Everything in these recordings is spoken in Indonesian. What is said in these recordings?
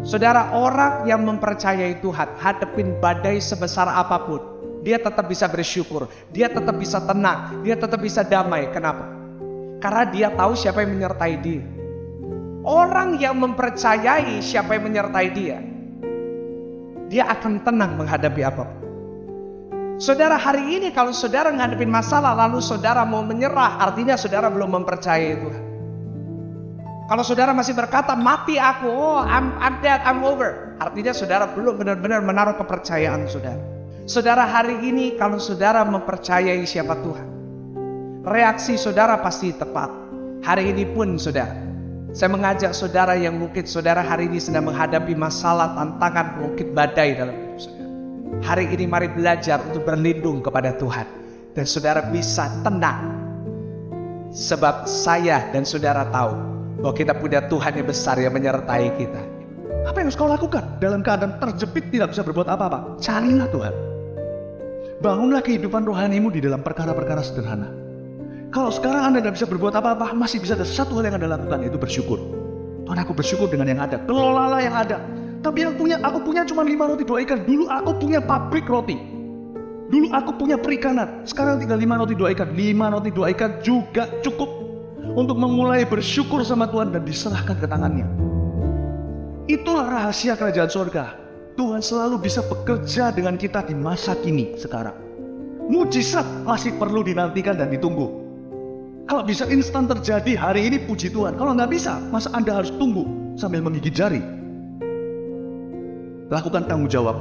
Saudara, orang yang mempercayai Tuhan, hadapin badai sebesar apapun, dia tetap bisa bersyukur, dia tetap bisa tenang, dia tetap bisa damai. Kenapa? Karena dia tahu siapa yang menyertai dia. Orang yang mempercayai siapa yang menyertai dia akan tenang menghadapi apapun. Saudara, hari ini kalau saudara menghadapi masalah lalu saudara mau menyerah, artinya saudara belum mempercayai Tuhan. Kalau saudara masih berkata, mati aku, I'm dead, I'm over, artinya saudara belum benar-benar menaruh kepercayaan saudara. Saudara, hari ini kalau saudara mempercayai siapa Tuhan, reaksi saudara pasti tepat. Hari ini pun saudara, saya mengajak saudara yang mungkin saudara hari ini sedang menghadapi masalah, tantangan, mungkin badai dalam hidup saudara. Hari ini mari belajar untuk berlindung kepada Tuhan. Dan saudara bisa tenang. Sebab saya dan saudara tahu bahwa kita punya Tuhan yang besar yang menyertai kita. Apa yang harus kau lakukan? Dalam keadaan terjepit tidak bisa berbuat apa-apa, carilah Tuhan. Bangunlah kehidupan rohanimu di dalam perkara-perkara sederhana. Kalau sekarang Anda tidak bisa berbuat apa-apa, masih bisa ada satu hal yang Anda lakukan, yaitu bersyukur. Tuhan, aku bersyukur dengan yang ada. Kelolalah yang ada. Tapi aku punya cuma 5 roti 2 ikan. Dulu aku punya pabrik roti. Dulu aku punya perikanan. Sekarang tinggal 5 roti 2 ikan. 5 roti 2 ikan juga cukup untuk memulai bersyukur sama Tuhan dan diserahkan ke tangannya. Itulah rahasia kerajaan surga. Tuhan selalu bisa bekerja dengan kita di masa kini sekarang. Mujizat masih perlu dinantikan dan ditunggu. Kalau bisa instan terjadi hari ini, puji Tuhan. Kalau nggak bisa, masa Anda harus tunggu sambil menggigit jari? Lakukan tanggung jawab.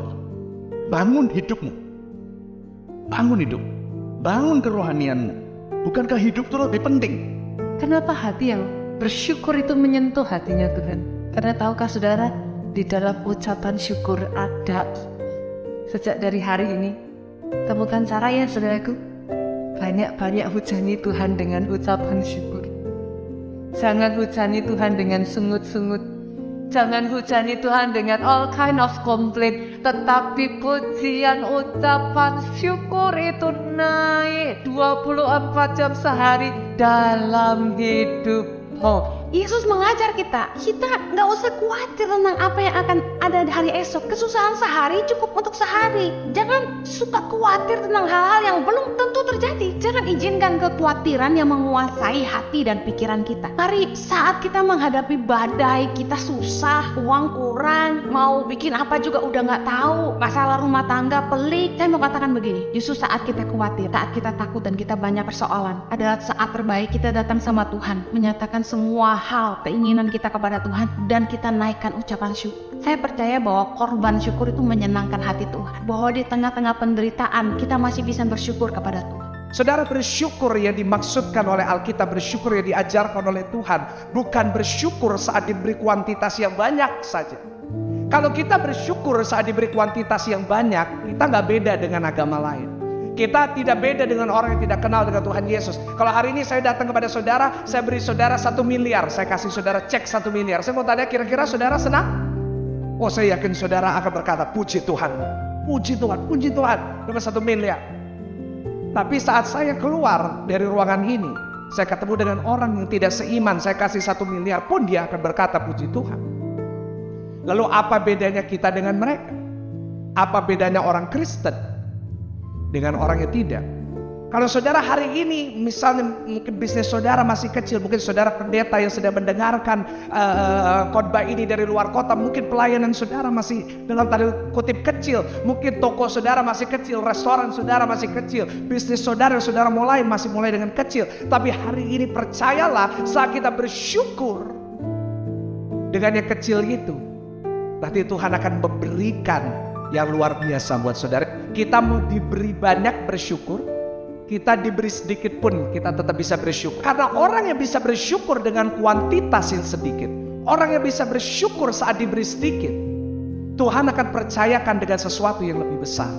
Bangun hidupmu. Bangun hidup. Bangun kerohanianmu. Bukankah hidup itu lebih penting? Kenapa hati yang bersyukur itu menyentuh hatinya Tuhan? Karena tahukah saudara, di dalam ucapan syukur ada. Sejak dari hari ini, temukan cara ya saudaraku. Banyak-banyak hujani Tuhan dengan ucapan syukur. Jangan hujani Tuhan dengan sungut-sungut. Jangan hujani Tuhan dengan all kind of complaint. Tetapi pujian ucapan syukur itu naik 24 jam sehari dalam hidupmu. Yesus mengajar kita nggak usah khawatir tentang apa yang akan ada di hari esok. Kesusahan sehari cukup untuk sehari. Jangan suka khawatir tentang hal-hal yang belum tentu terjadi. Jangan izinkan kekhawatiran yang menguasai hati dan pikiran kita. Mari saat kita menghadapi badai, kita susah, uang kurang, mau bikin apa juga udah nggak tahu, masalah rumah tangga pelik. Saya mau katakan begini, justru saat kita khawatir, saat kita takut dan kita banyak persoalan, adalah saat terbaik kita datang sama Tuhan, menyatakan semua hal keinginan kita kepada Tuhan dan kita naikkan ucapan syukur. Saya percaya bahwa korban syukur itu menyenangkan hati Tuhan, bahwa di tengah-tengah penderitaan kita masih bisa bersyukur kepada Tuhan. Saudara, bersyukur yang dimaksudkan oleh Alkitab, bersyukur yang diajarkan oleh Tuhan, bukan bersyukur saat diberi kuantitas yang banyak saja. Kalau kita bersyukur saat diberi kuantitas yang banyak, kita nggak beda dengan agama lain. Kita tidak beda dengan orang yang tidak kenal dengan Tuhan Yesus. Kalau hari ini saya datang kepada saudara, saya beri saudara 1 miliar, saya kasih saudara cek 1 miliar. Saya mau tanya, kira-kira saudara senang? Oh, saya yakin saudara akan berkata, puji Tuhan, puji Tuhan, puji Tuhan, dapat 1 miliar. Tapi saat saya keluar dari ruangan ini, saya ketemu dengan orang yang tidak seiman, saya kasih 1 miliar pun dia akan berkata, puji Tuhan. Lalu apa bedanya kita dengan mereka? Apa bedanya orang Kristen dengan orang yang tidak? Kalau saudara hari ini misalnya mungkin bisnis saudara masih kecil, mungkin saudara pendeta yang sedang mendengarkan khotbah ini dari luar kota, mungkin pelayanan saudara masih dalam tanda kutip kecil, mungkin toko saudara masih kecil, restoran saudara masih kecil, bisnis saudara mulai masih mulai dengan kecil. Tapi hari ini percayalah, saat kita bersyukur dengan yang kecil itu, nanti Tuhan akan memberikan yang luar biasa buat saudara. Kita mau diberi banyak bersyukur, kita diberi sedikit pun kita tetap bisa bersyukur. Karena orang yang bisa bersyukur dengan kuantitas yang sedikit, orang yang bisa bersyukur saat diberi sedikit, Tuhan akan percayakan dengan sesuatu yang lebih besar.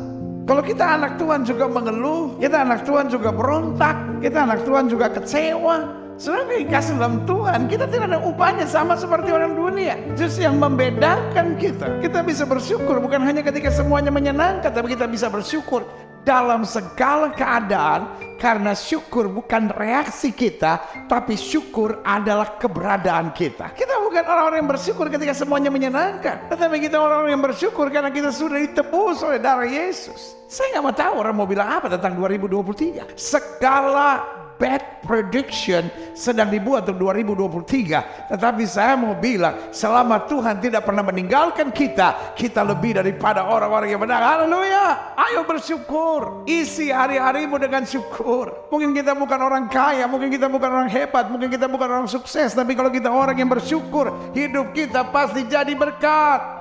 Kalau kita anak Tuhan juga mengeluh, kita anak Tuhan juga berontak, kita anak Tuhan juga kecewa, sebenarnya kasih dalam Tuhan kita tidak ada upahnya, sama seperti orang dunia. Justru yang membedakan kita bisa bersyukur bukan hanya ketika semuanya menyenangkan, tapi kita bisa bersyukur dalam segala keadaan, karena syukur bukan reaksi kita, tapi syukur adalah keberadaan kita. Kita bukan orang-orang yang bersyukur ketika semuanya menyenangkan, tetapi kita orang-orang yang bersyukur karena kita sudah ditebus oleh darah Yesus. Saya nggak mau tahu orang mau bilang apa tentang 2023. Segala bad prediction sedang dibuat untuk 2023. Tetapi saya mau bilang, selama Tuhan tidak pernah meninggalkan kita, kita lebih daripada orang-orang yang benar. Haleluya. Ayo bersyukur. Isi hari-harimu dengan syukur. Mungkin kita bukan orang kaya, mungkin kita bukan orang hebat, mungkin kita bukan orang sukses, tapi kalau kita orang yang bersyukur, hidup kita pasti jadi berkat.